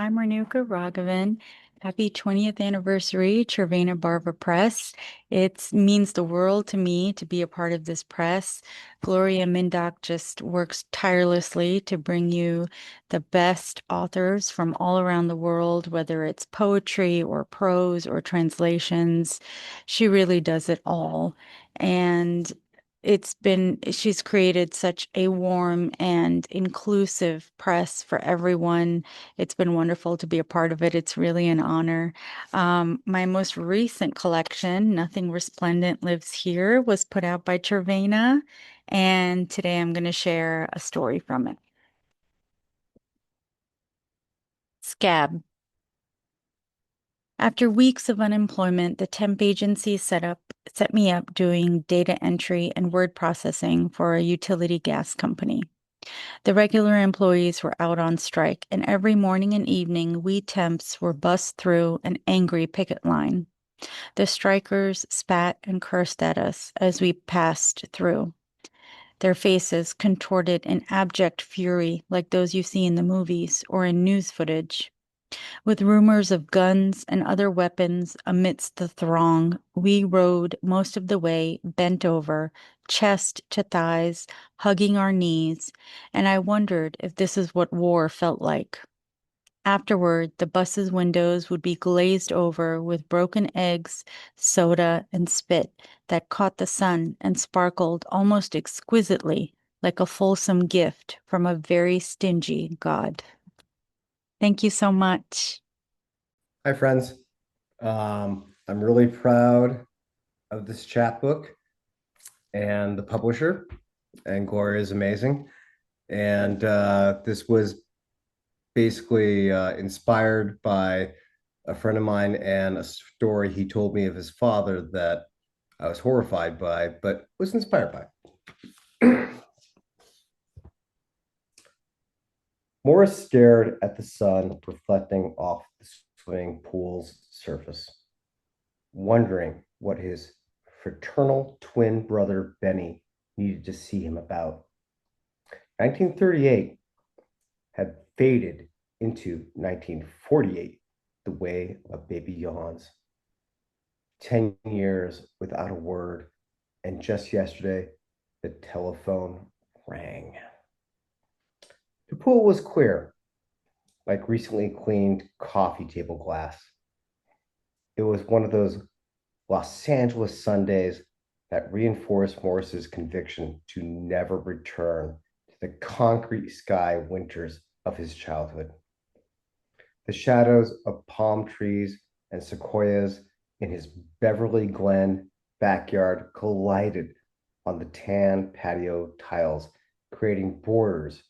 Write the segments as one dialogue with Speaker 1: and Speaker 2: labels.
Speaker 1: I'm Renuka Raghavan. Happy 20th anniversary, Červená Barva Press. It means the world to me to be a part of this press. Gloria Mindock just works tirelessly to bring you the best authors from all around the world, whether it's poetry or prose or translations. She really does it all. And she's created such a warm and inclusive press for everyone. It's been wonderful to be a part of it. It's really an honor. My most recent collection, Nothing Resplendent Lives Here, was put out by Červená, and today I'm going to share a story from it. Scab. After weeks of unemployment, the temp agency set me up doing data entry and word processing for a utility gas company. The regular employees were out on strike, and every morning and evening, we temps were bussed through an angry picket line. The strikers spat and cursed at us as we passed through, their faces contorted in abject fury like those you see in the movies or in news footage. With rumors of guns and other weapons amidst the throng, we rode most of the way bent over, chest to thighs, hugging our knees, and I wondered if this is what war felt like. Afterward, the bus's windows would be glazed over with broken eggs, soda, and spit that caught the sun and sparkled almost exquisitely like a fulsome gift from a very stingy God. Thank you so much.
Speaker 2: Hi, friends. I'm really proud of this chapbook and the publisher, and Gloria is amazing. And this was basically inspired by a friend of mine and a story he told me of his father that I was horrified by, but was inspired by. Morris stared at the sun reflecting off the swimming pool's surface, wondering what his fraternal twin brother Benny needed to see him about. 1938 had faded into 1948 the way a baby yawns. 10 years without a word, and just yesterday, the telephone rang. The pool was clear, like recently cleaned coffee table glass. It was one of those Los Angeles Sundays that reinforced Morris's conviction to never return to the concrete sky winters of his childhood. The shadows of palm trees and sequoias in his Beverly Glen backyard collided on the tan patio tiles, creating borders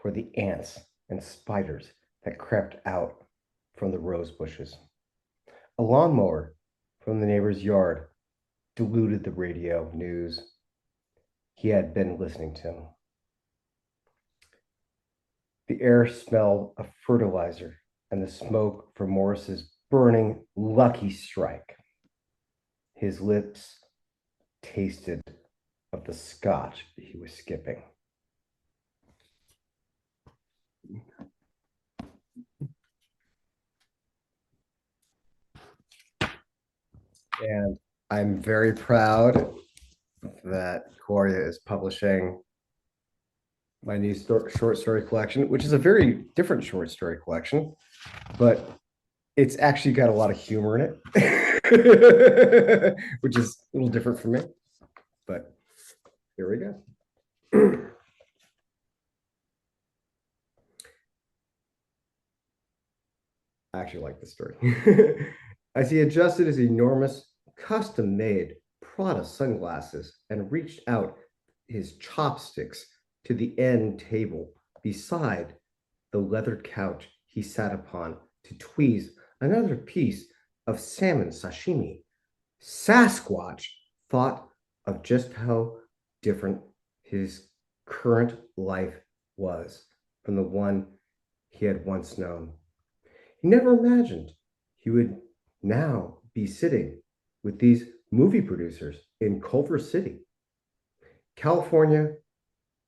Speaker 2: for the ants and spiders that crept out from the rose bushes. A lawnmower from the neighbor's yard diluted the radio news he had been listening to. The air smelled of fertilizer and the smoke from Morris's burning Lucky Strike. His lips tasted of the scotch he was skipping. And I'm very proud that Gloria is publishing my new short story collection, which is a very different short story collection, but it's actually got a lot of humor in it, which is a little different for me. But here we go. I actually like this story. As he adjusted his enormous, custom made Prada sunglasses and reached out his chopsticks to the end table beside the leathered couch he sat upon to tweeze another piece of salmon sashimi, Sasquatch thought of just how different his current life was from the one he had once known. He never imagined he would now be sitting with these movie producers in Culver City, California,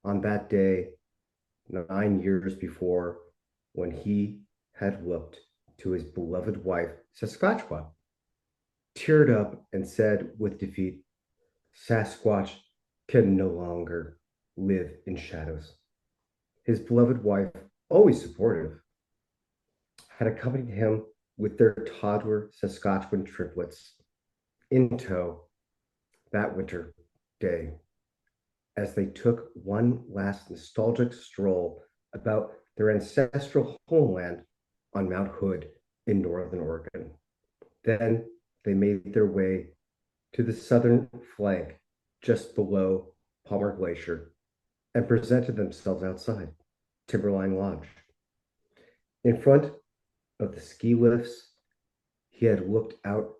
Speaker 2: on that day 9 years before, when he had looked to his beloved wife, Saskatchewan, teared up, and said with defeat, Sasquatch can no longer live in shadows. His beloved wife, always supportive, had accompanied him with their toddler Saskatchewan triplets in tow that winter day as they took one last nostalgic stroll about their ancestral homeland on Mount Hood in northern Oregon. Then they made their way to the southern flank just below Palmer Glacier and presented themselves outside Timberline Lodge. In front of the ski lifts, he had looked out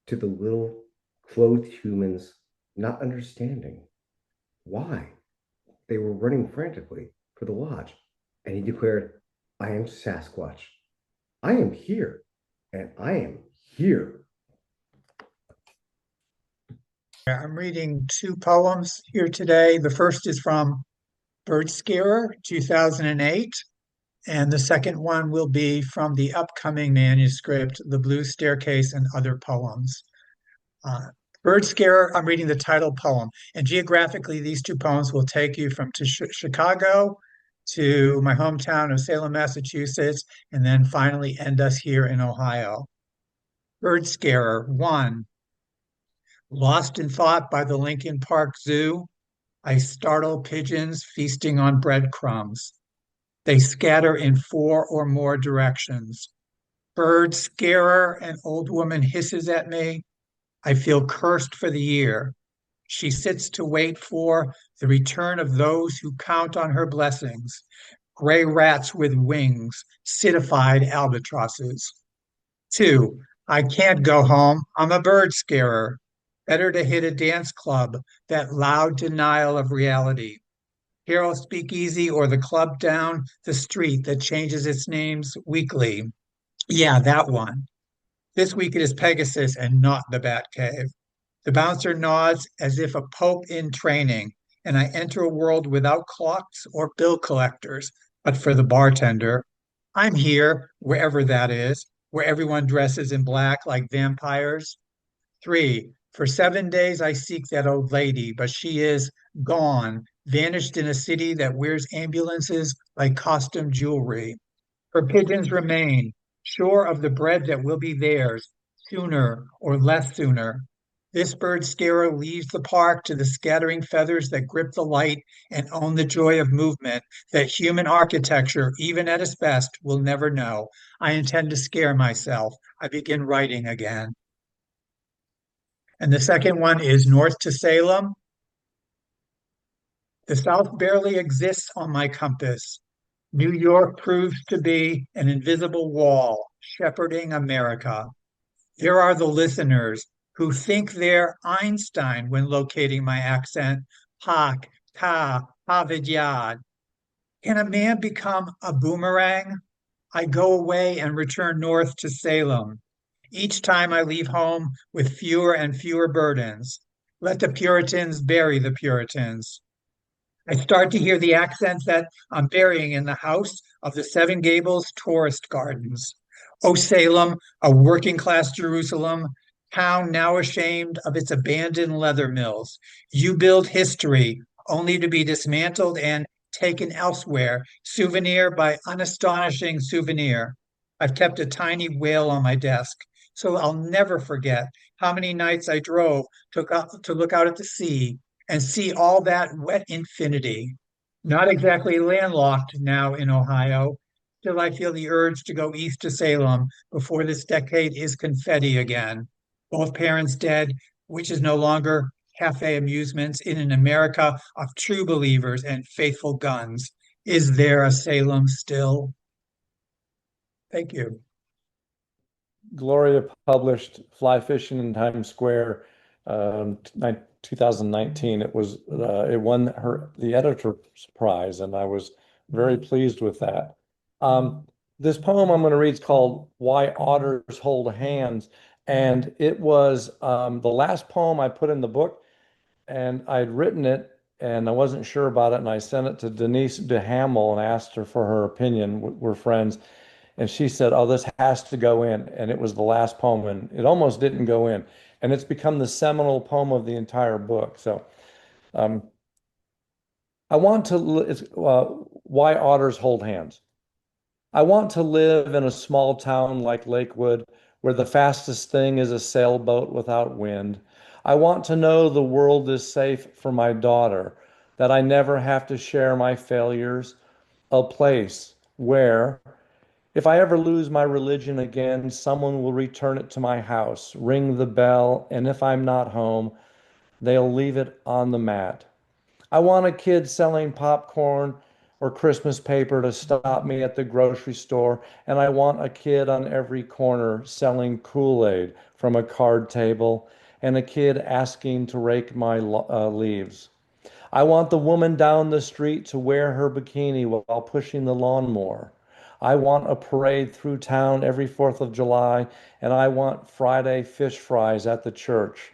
Speaker 2: to the little clothed humans, not understanding why they were running frantically for the lodge. And he declared, I am Sasquatch. I am here, and I am here.
Speaker 3: I'm reading two poems here today. The first is from Bird Scarer, 2008, and the second one will be from the upcoming manuscript, The Blue Staircase and Other Poems. Bird Scarer, I'm reading the title poem, and geographically, these two poems will take you from Chicago to my hometown of Salem, Massachusetts, and then finally end us here in Ohio. Bird Scarer, 1. Lost in thought by the Lincoln Park Zoo, I startle pigeons feasting on breadcrumbs. They scatter in 4 or more directions. Bird scarer, an old woman hisses at me. I feel cursed for the year. She sits to wait for the return of those who count on her blessings. Gray rats with wings, citified albatrosses. 2. I can't go home. I'm a bird scarer. Better to hit a dance club, that loud denial of reality. Hero Speakeasy or the club down the street that changes its names weekly. Yeah, that one. This week it is Pegasus and not the Batcave. The bouncer nods as if a pope in training, and I enter a world without clocks or bill collectors. But for the bartender, I'm here, wherever that is, where everyone dresses in black like vampires. 3. For 7 days I seek that old lady, but she is gone, vanished in a city that wears ambulances like costume jewelry. Her pigeons remain, sure of the bread that will be theirs, sooner or less sooner. This bird scarer leaves the park to the scattering feathers that grip the light and own the joy of movement that human architecture, even at its best, will never know. I intend to scare myself. I begin writing again. And the second one is North to Salem. The South barely exists on my compass. New York proves to be an invisible wall shepherding America. There are the listeners who think they're Einstein when locating my accent. Hak, ka, havidyad. Can a man become a boomerang? I go away and return north to Salem. Each time I leave home with fewer and fewer burdens. Let the Puritans bury the Puritans. I start to hear the accents that I'm burying in the house of the Seven Gables tourist gardens. O Salem, a working class Jerusalem, town now ashamed of its abandoned leather mills. You build history only to be dismantled and taken elsewhere, souvenir by unastonishing souvenir. I've kept a tiny whale on my desk, so I'll never forget how many nights I drove to look out at the sea and see all that wet infinity. Not exactly landlocked now in Ohio, still I feel the urge to go east to Salem before this decade is confetti again. Both parents dead, which is no longer cafe amusements in an America of true believers and faithful guns. Is there a Salem still? Thank you.
Speaker 4: Gloria published Fly Fishing in Times Square, 2019. It won the editor's prize, and I was very pleased with that. This poem I'm going to read is called "Why Otters Hold Hands," and it was the last poem I put in the book, and I'd written it, and I wasn't sure about it, and I sent it to Denise DeHamel and asked her for her opinion. We're friends. And she said, "Oh, this has to go in." And it was the last poem, and it almost didn't go in. And it's become the seminal poem of the entire book. So um, I want to, it's Why Otters Hold Hands. I want to live in a small town like Lakewood, where the fastest thing is a sailboat without wind. I want to know the world is safe for my daughter, that I never have to share my failures, a place where, if I ever lose my religion again, someone will return it to my house, ring the bell, and if I'm not home, they'll leave it on the mat. I want a kid selling popcorn or Christmas paper to stop me at the grocery store, and I want a kid on every corner selling Kool-Aid from a card table, and a kid asking to rake my leaves. I want the woman down the street to wear her bikini while pushing the lawnmower. I want a parade through town every 4th of July, and I want Friday fish fries at the church.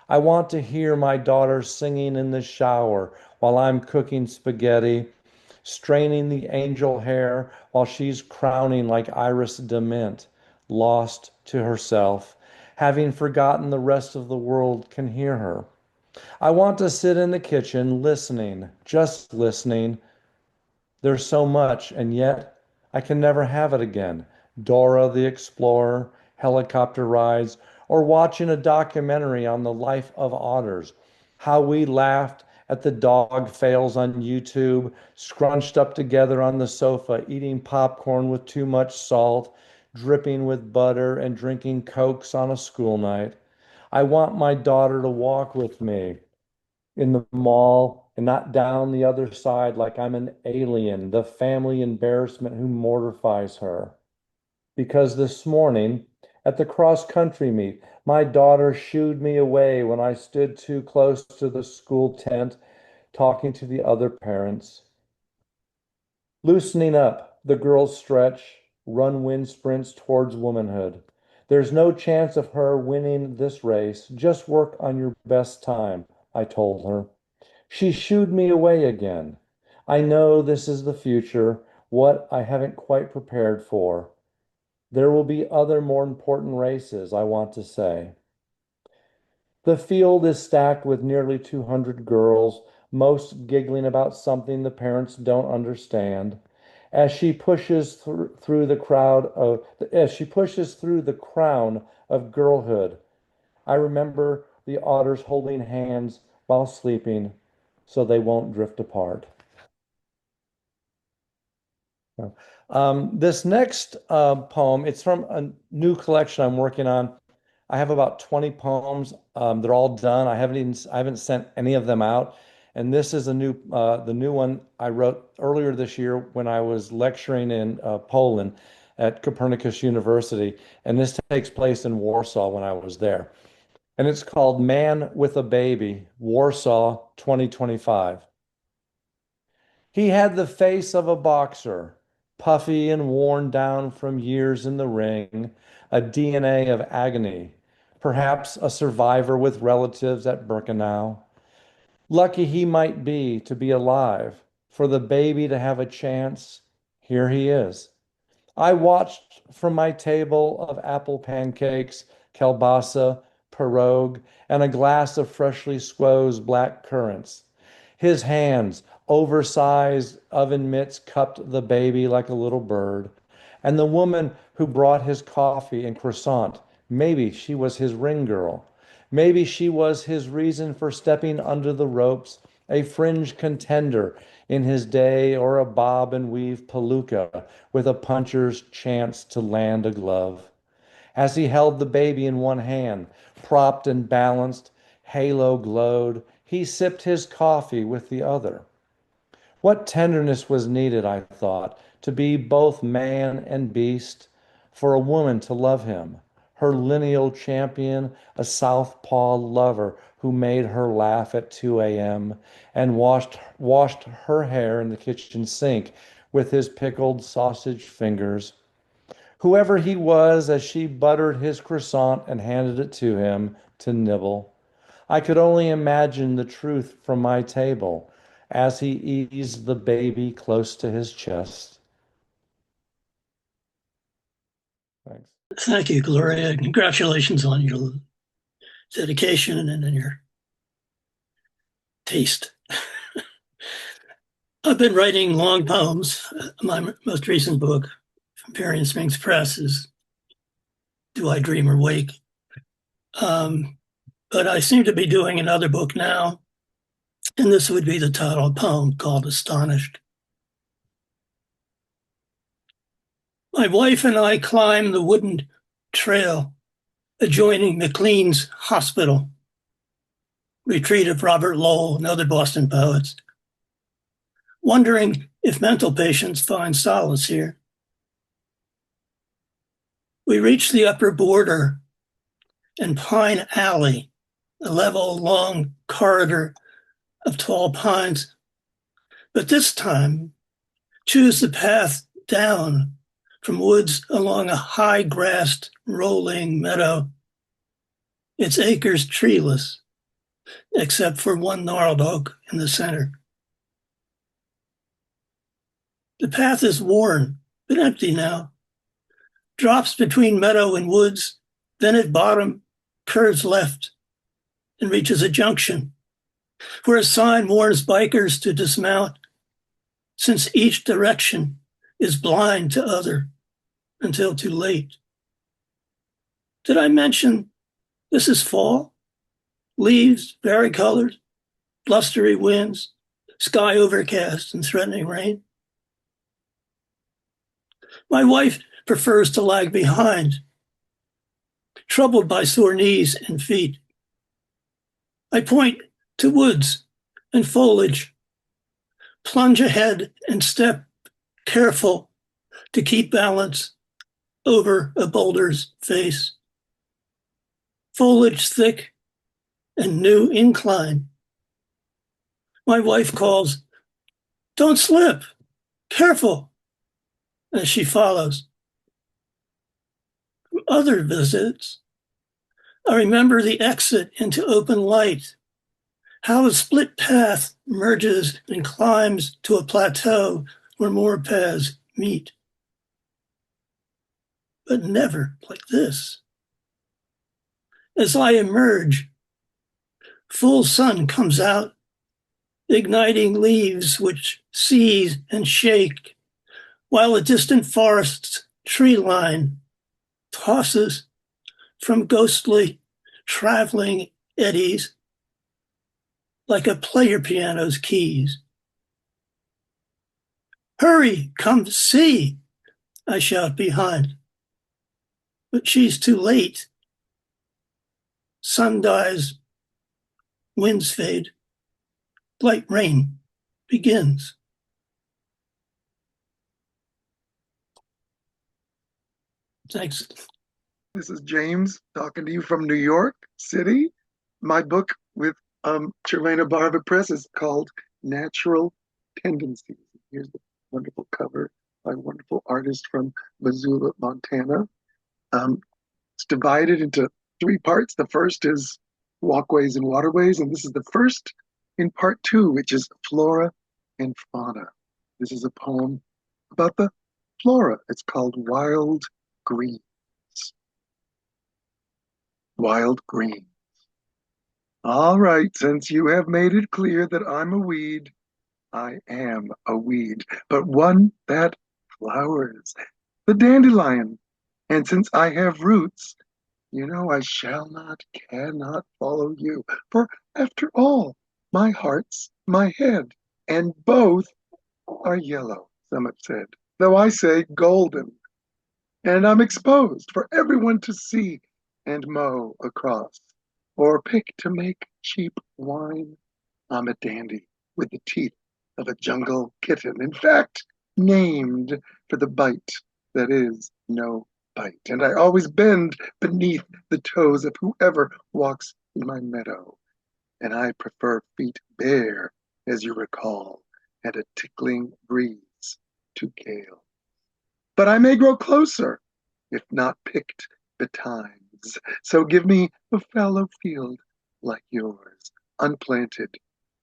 Speaker 4: I want to hear my daughter singing in the shower while I'm cooking spaghetti, straining the angel hair while she's crowning like Iris Dement, lost to herself, having forgotten the rest of the world can hear her. I want to sit in the kitchen listening, just listening. There's so much, and yet I can never have it again. Dora the Explorer, helicopter rides, or watching a documentary on the life of otters. How we laughed at the dog fails on YouTube, scrunched up together on the sofa, eating popcorn with too much salt, dripping with butter, and drinking Cokes on a school night. I want my daughter to walk with me in the mall and not down the other side like I'm an alien, the family embarrassment who mortifies her. Because this morning at the cross country meet, my daughter shooed me away when I stood too close to the school tent talking to the other parents. Loosening up, the girls stretch, run wind sprints towards womanhood. There's no chance of her winning this race. Just work on your best time, I told her. She shooed me away again. I know this is the future, what I haven't quite prepared for. There will be other more important races, I want to say. The field is stacked with nearly 200 girls, most giggling about something the parents don't understand. As she pushes through the as she pushes through the crown of girlhood, I remember the otters holding hands while sleeping so they won't drift apart. This next poem, it's from a new collection I'm working on. I have about 20 poems. They're all done. I haven't sent any of them out. And this is the new one I wrote earlier this year when I was lecturing in Poland at Copernicus University. And this takes place in Warsaw when I was there. And it's called Man with a Baby, Warsaw 2025. He had the face of a boxer, puffy and worn down from years in the ring, a DNA of agony, perhaps a survivor with relatives at Birkenau. Lucky he might be to be alive, for the baby to have a chance. Here he is. I watched from my table of apple pancakes, kielbasa, pierogi, and a glass of freshly squoze black currants. His hands, oversized oven mitts, cupped the baby like a little bird. And the woman who brought his coffee and croissant, maybe she was his ring girl. Maybe she was his reason for stepping under the ropes, a fringe contender in his day, or a bob and weave palooka with a puncher's chance to land a glove. As he held the baby in one hand, propped and balanced, halo glowed, he sipped his coffee with the other. What tenderness was needed, I thought, to be both man and beast, for a woman to love him, her lineal champion, a southpaw lover who made her laugh at 2 a.m. and washed her hair in the kitchen sink with his pickled sausage fingers. Whoever he was, as she buttered his croissant and handed it to him to nibble. I could only imagine the truth from my table as he eased the baby close to his chest. Thanks.
Speaker 5: Thank you, Gloria. Congratulations on your dedication and your taste. I've been writing long poems. My most recent book from Period Springs Press is Do I Dream or Wake? But I seem to be doing another book now, and this would be the title poem called Astonished. My wife and I climbed the wooden trail adjoining McLean's Hospital, retreat of Robert Lowell and other Boston poets, wondering if mental patients find solace here. We reached the upper border and Pine Alley, a level, long corridor of tall pines, but this time choose the path down from woods along a high-grassed, rolling meadow. Its acres treeless, except for one gnarled oak in the center. The path is worn, but empty now. Drops between meadow and woods, then at bottom, curves left and reaches a junction where a sign warns bikers to dismount, since each direction is blind to other until too late. Did I mention this is fall? Leaves varicolored, blustery winds, sky overcast and threatening rain. My wife prefers to lag behind, troubled by sore knees and feet. I point to woods and foliage, plunge ahead and step careful to keep balance over a boulder's face. Foliage thick and new incline. My wife calls, "Don't slip, careful," as she follows. From other visits, I remember the exit into open light, how a split path merges and climbs to a plateau where more paths meet. But never like this. As I emerge, full sun comes out, igniting leaves which seize and shake, while a distant forest's tree line tosses from ghostly traveling eddies like a player piano's keys. "Hurry, come see," I shout behind. But she's too late. Sun dies, winds fade, light rain begins. Thanks.
Speaker 6: This is James talking to you from New York City. My book with Červená Barva Press is called Natural Tendencies. Here's the wonderful cover by a wonderful artist from Missoula, Montana. It's divided into 3 parts. The first is walkways and waterways, and this is the first in part 2, which is flora and fauna. This is a poem about the flora. It's called Wild Greens. Wild greens. All right, since you have made it clear that I'm a weed, I am a weed, but one that flowers, the dandelion. And since I have roots, you know I shall not, cannot follow you. For after all, my heart's my head, and both are yellow, some have said, though I say golden. And I'm exposed for everyone to see and mow across, or pick to make cheap wine. I'm a dandy with the teeth of a jungle kitten, in fact, named for the bite that is no bite. And I always bend beneath the toes of whoever walks in my meadow. And I prefer feet bare, as you recall, and a tickling breeze to gale. But I may grow closer, if not picked betimes. So give me a fallow field like yours, unplanted,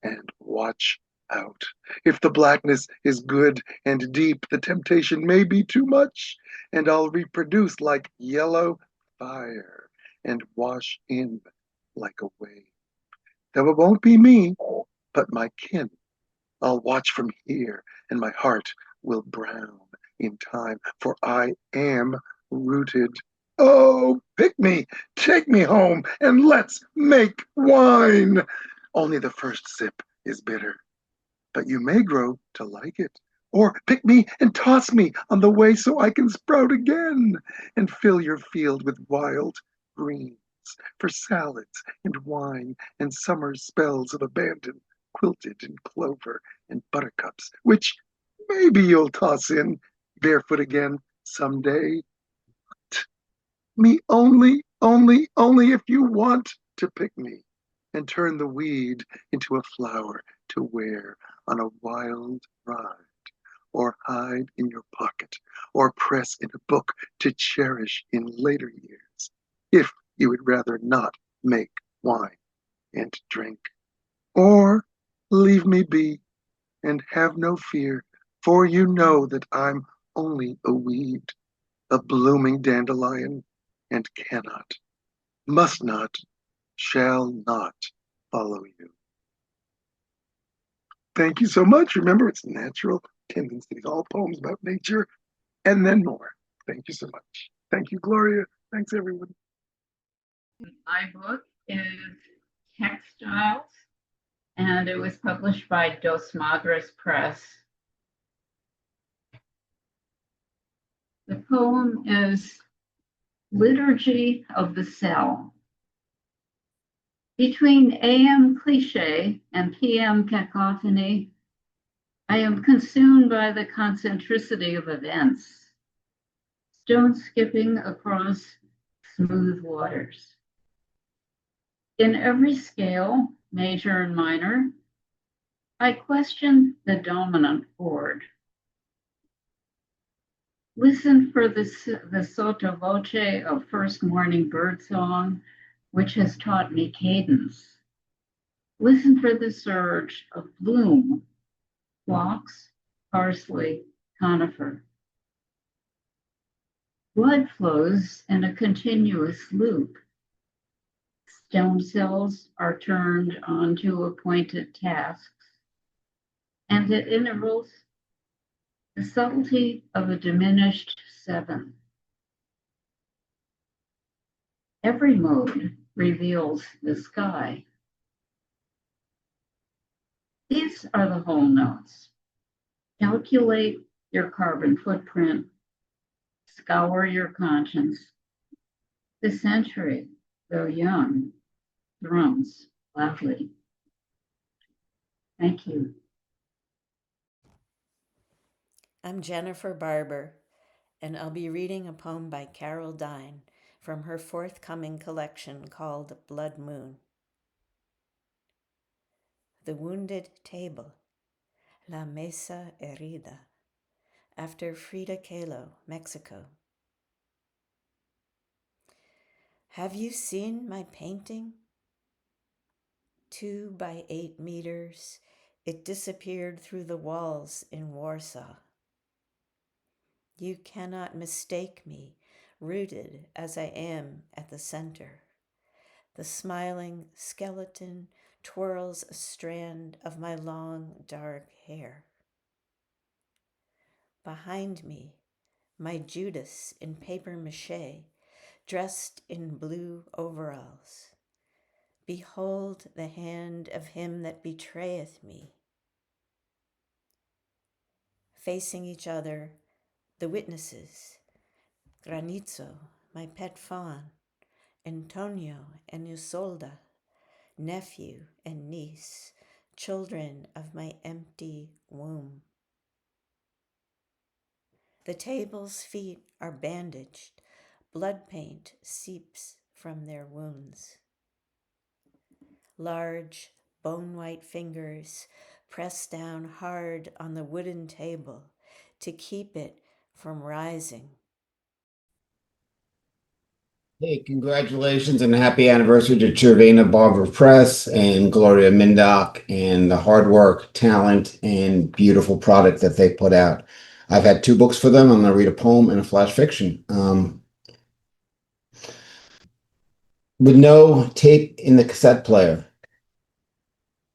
Speaker 6: and watch out. If the blackness is good and deep, the temptation may be too much, and I'll reproduce like yellow fire and wash in like a wave. Though it won't be me, but my kin. I'll watch from here, and my heart will brown in time, for I am rooted. Oh, pick me, take me home, and let's make wine. Only the first sip is bitter, but you may grow to like it. Or pick me and toss me on the way so I can sprout again and fill your field with wild greens for salads and wine and summer spells of abandon quilted in clover and buttercups, which maybe you'll toss in barefoot again someday. Me only if you want to pick me and turn the weed into a flower to wear on a wild ride, or hide in your pocket, or press in a book to cherish in later years, if you would rather not make wine and drink. Or leave me be and have no fear, for you know that I'm only a weed, a blooming dandelion, and cannot, must not, shall not follow you. Thank you so much. Remember, it's natural tendencies, all poems about nature, and then more. Thank you so much. Thank you, Gloria. Thanks, everyone.
Speaker 7: My book is Textiles, and it was published by Dos Madres Press. The poem is Liturgy of the Cell. Between AM cliche and PM cacophony, I am consumed by the concentricity of events, stone skipping across smooth waters. In every scale, major and minor, I question the dominant chord. Listen for the sotto voce of first morning birdsong, which has taught me cadence. Listen for the surge of bloom, phlox, parsley, conifer. Blood flows in a continuous loop. Stone cells are turned onto appointed tasks, and at intervals, the subtlety of a diminished seven. Every mode reveals the sky. These are the whole notes. Calculate your carbon footprint, scour your conscience. The century, though young, drums loudly. Thank you.
Speaker 8: I'm Jennifer Barber, and I'll be reading a poem by Carol Dine from her forthcoming collection called Blood Moon. The Wounded Table, La Mesa Herida, after Frida Kahlo, Mexico. Have you seen my painting? 2 by 8 meters, it disappeared through the walls in Warsaw. You cannot mistake me, rooted as I am at the center. The smiling skeleton twirls a strand of my long, dark hair. Behind me, my Judas in papier-mâché, dressed in blue overalls. Behold the hand of him that betrayeth me. Facing each other, the witnesses, Granizo, my pet fawn, Antonio and Isolda, nephew and niece, children of my empty womb. The table's feet are bandaged, blood paint seeps from their wounds. Large, bone-white fingers press down hard on the wooden table to keep it from rising.
Speaker 9: Hey, congratulations and happy anniversary to Červená Barva Press and Gloria Mindock and the hard work, talent, and beautiful product that they put out. I've had 2 books for them. I'm going to read a poem and a flash fiction. With no tape in the cassette player.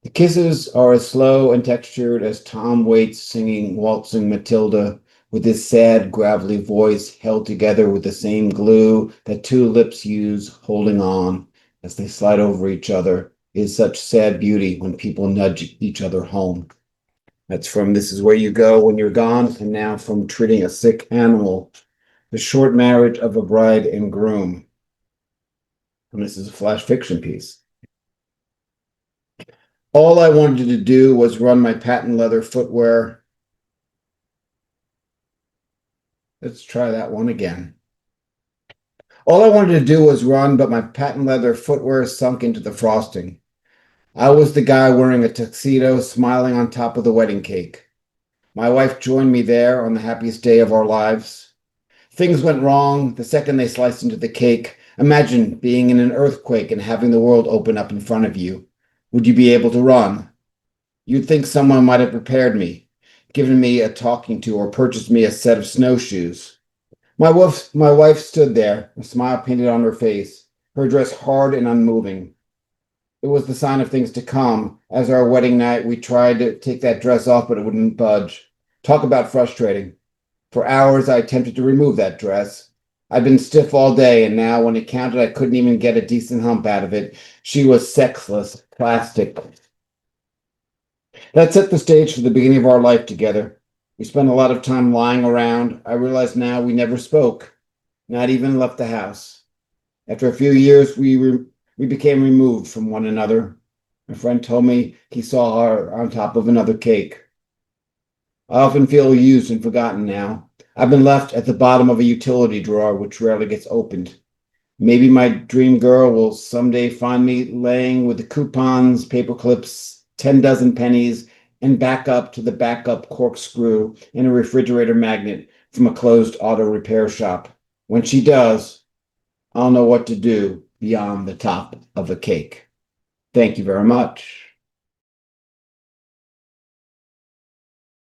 Speaker 9: The kisses are as slow and textured as Tom Waits singing Waltzing Matilda with his sad, gravelly voice held together with the same glue that 2 lips use holding on as they slide over each other is such sad beauty when people nudge each other home. That's from This Is Where You Go When You're Gone, and now from Treating a Sick Animal, The Short Marriage of a Bride and Groom. And this is a flash fiction piece. All I wanted to do was run my patent leather footwear. Let's try that one again. All I wanted to do was run, but my patent leather footwear sunk into the frosting. I was the guy wearing a tuxedo, smiling on top of the wedding cake. My wife joined me there on the happiest day of our lives. Things went wrong the second they sliced into the cake. Imagine being in an earthquake and having the world open up in front of you. Would you be able to run? You'd think someone might have prepared me, given me a talking to, or purchased me a set of snowshoes. My wife stood there, a smile painted on her face, her dress hard and unmoving. It was the sign of things to come. As our wedding night, we tried to take that dress off, but it wouldn't budge. Talk about frustrating. For hours, I attempted to remove that dress. I'd been stiff all day, and now, when it counted, I couldn't even get a decent hump out of it. She was sexless, plastic. That set the stage for the beginning of our life together. We spent a lot of time lying around. I realize now we never spoke, not even left the house. After a few years, we became removed from one another. My friend told me he saw her on top of another cake. I often feel used and forgotten now. I've been left at the bottom of a utility drawer, which rarely gets opened. Maybe my dream girl will someday find me laying with the coupons, paper clips, 10 dozen pennies, and back up to the backup corkscrew and a refrigerator magnet from a closed auto repair shop. When she does, I'll know what to do beyond the top of a cake. Thank you very much.